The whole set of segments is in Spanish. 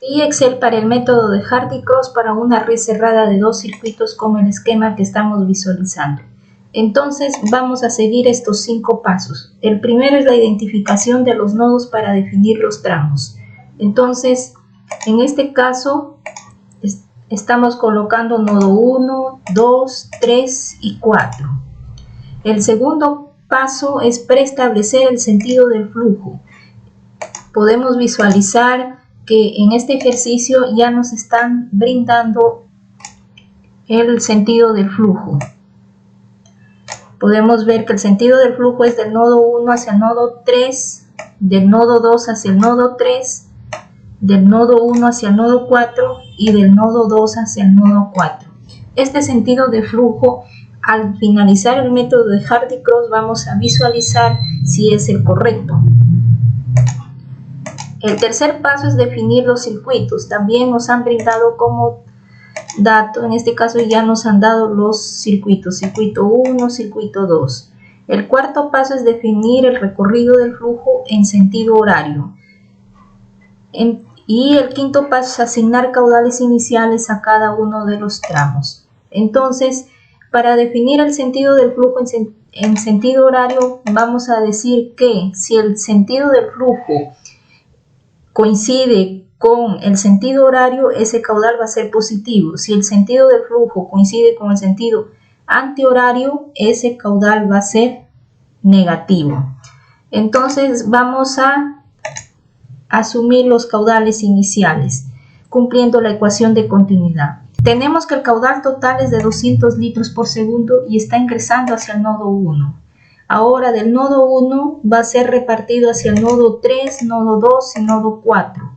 Y Excel para el método de Hardy-Cross para una red cerrada de dos circuitos como el esquema que estamos visualizando. Entonces vamos a seguir estos 5 pasos. El primero es la identificación de los nodos para definir los tramos. Entonces, en este caso, estamos colocando nodo 1, 2, 3 y 4. El segundo paso es preestablecer el sentido del flujo. Podemos visualizar que en este ejercicio ya nos están brindando el sentido del flujo. Podemos ver que el sentido del flujo es del nodo 1 hacia el nodo 3, del nodo 2 hacia el nodo 3, del nodo 1 hacia el nodo 4 y del nodo 2 hacia el nodo 4. Este sentido de flujo, al finalizar el método de Hardy-Cross, vamos a visualizar si es el correcto. El tercer paso es definir los circuitos. También nos han brindado como dato, en este caso ya nos han dado los circuitos, circuito 1, circuito 2. El cuarto paso es definir el recorrido del flujo en sentido horario. Y el quinto paso es asignar caudales iniciales a cada uno de los tramos. Entonces, para definir el sentido del flujo en sentido horario, vamos a decir que si el sentido del flujo coincide con el sentido horario, ese caudal va a ser positivo. Si el sentido del flujo coincide con el sentido antihorario, ese caudal va a ser negativo. Entonces vamos a asumir los caudales iniciales, cumpliendo la ecuación de continuidad. Tenemos que el caudal total es de 200 litros por segundo y está ingresando hacia el nodo 1. Ahora del nodo 1 va a ser repartido hacia el nodo 3, nodo 2 y nodo 4.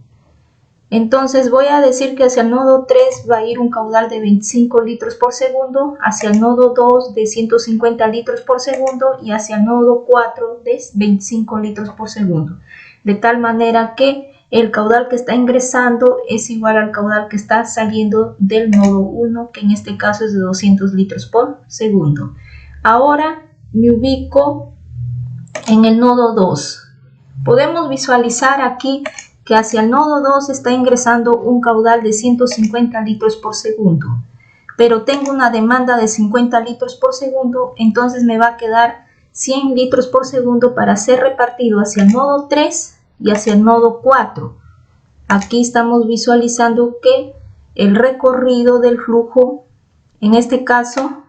Entonces voy a decir que hacia el nodo 3 va a ir un caudal de 25 litros por segundo, hacia el nodo 2 de 150 litros por segundo y hacia el nodo 4 de 25 litros por segundo. De tal manera que el caudal que está ingresando es igual al caudal que está saliendo del nodo 1, que en este caso es de 200 litros por segundo. Ahora me ubico en el nodo 2. Podemos visualizar aquí que hacia el nodo 2 está ingresando un caudal de 150 litros por segundo, pero tengo una demanda de 50 litros por segundo, entonces me va a quedar 100 litros por segundo para ser repartido hacia el nodo 3 y hacia el nodo 4. Aquí estamos visualizando que el recorrido del flujo, en este caso,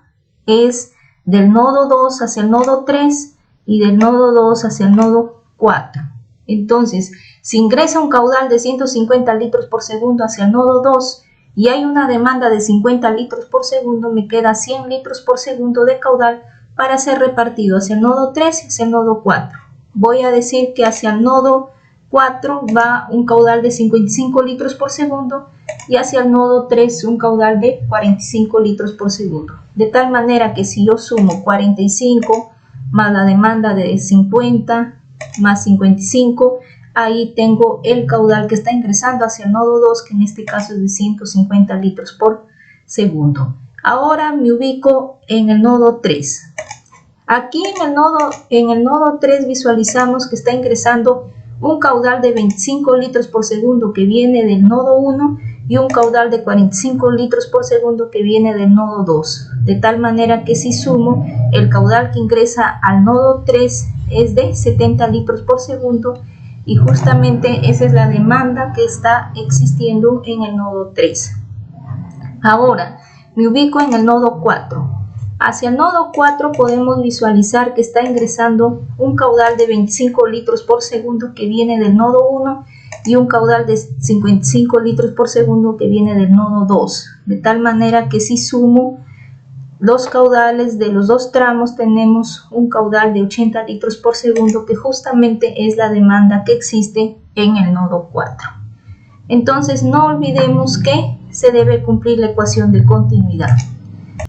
es del nodo 2 hacia el nodo 3 y del nodo 2 hacia el nodo 4. Entonces, si ingresa un caudal de 150 litros por segundo hacia el nodo 2 y hay una demanda de 50 litros por segundo, me queda 100 litros por segundo de caudal para ser repartido hacia el nodo 3 y hacia el nodo 4. Voy a decir que hacia el nodo 4 va un caudal de 55 litros por segundo y hacia el nodo 3 un caudal de 45 litros por segundo. De tal manera que si yo sumo 45 más la demanda de 50 más 55, ahí tengo el caudal que está ingresando hacia el nodo 2, que en este caso es de 150 litros por segundo. Ahora me ubico en el nodo 3. Aquí en el nodo 3 visualizamos que está ingresando un caudal de 25 litros por segundo que viene del nodo 1 y un caudal de 45 litros por segundo que viene del nodo 2. De tal manera que si sumo, el caudal que ingresa al nodo 3 es de 70 litros por segundo y justamente esa es la demanda que está existiendo en el nodo 3. Ahora me ubico en el nodo 4. Hacia el nodo 4 podemos visualizar que está ingresando un caudal de 25 litros por segundo que viene del nodo 1 y un caudal de 55 litros por segundo que viene del nodo 2. De tal manera que si sumo los caudales de los dos tramos tenemos un caudal de 80 litros por segundo que justamente es la demanda que existe en el nodo 4. Entonces no olvidemos que se debe cumplir la ecuación de continuidad.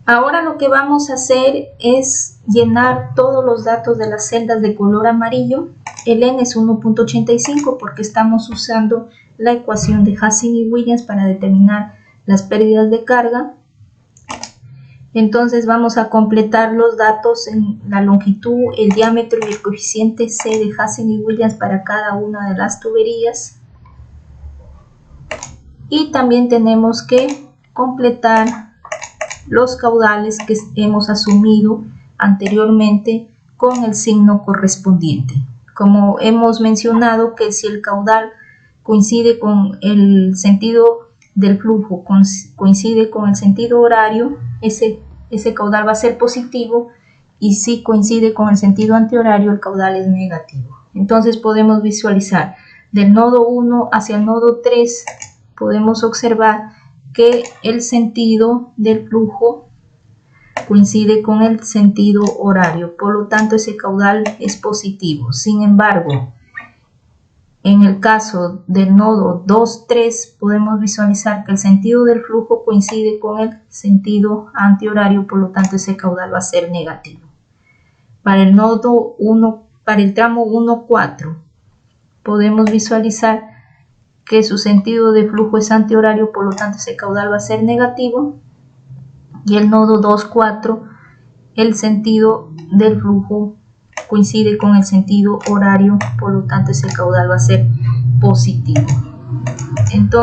Ahora lo que vamos a hacer es llenar todos los datos de las celdas de color amarillo. El n es 1.85 porque estamos usando la ecuación de Hassing y Williams para determinar las pérdidas de carga. Entonces vamos a completar los datos en la longitud, el diámetro y el coeficiente C de Hassing y Williams para cada una de las tuberías. Y también tenemos que completar los caudales que hemos asumido anteriormente con el signo correspondiente. Como hemos mencionado, que si el caudal coincide con el sentido del flujo, coincide con el sentido horario, ese caudal va a ser positivo, y si coincide con el sentido antihorario, el caudal es negativo. Entonces podemos visualizar del nodo 1 hacia el nodo 3, podemos observar que el sentido del flujo coincide con el sentido horario, por lo tanto ese caudal es positivo. Sin embargo, en el caso del nodo 2-3 podemos visualizar que el sentido del flujo coincide con el sentido antihorario, por lo tanto ese caudal va a ser negativo. Para el nodo 1, para el tramo 1-4 podemos visualizar que su sentido de flujo es antihorario, por lo tanto ese caudal va a ser negativo. Y el nodo 2-4, el sentido del flujo coincide con el sentido horario, por lo tanto ese caudal va a ser positivo. Entonces,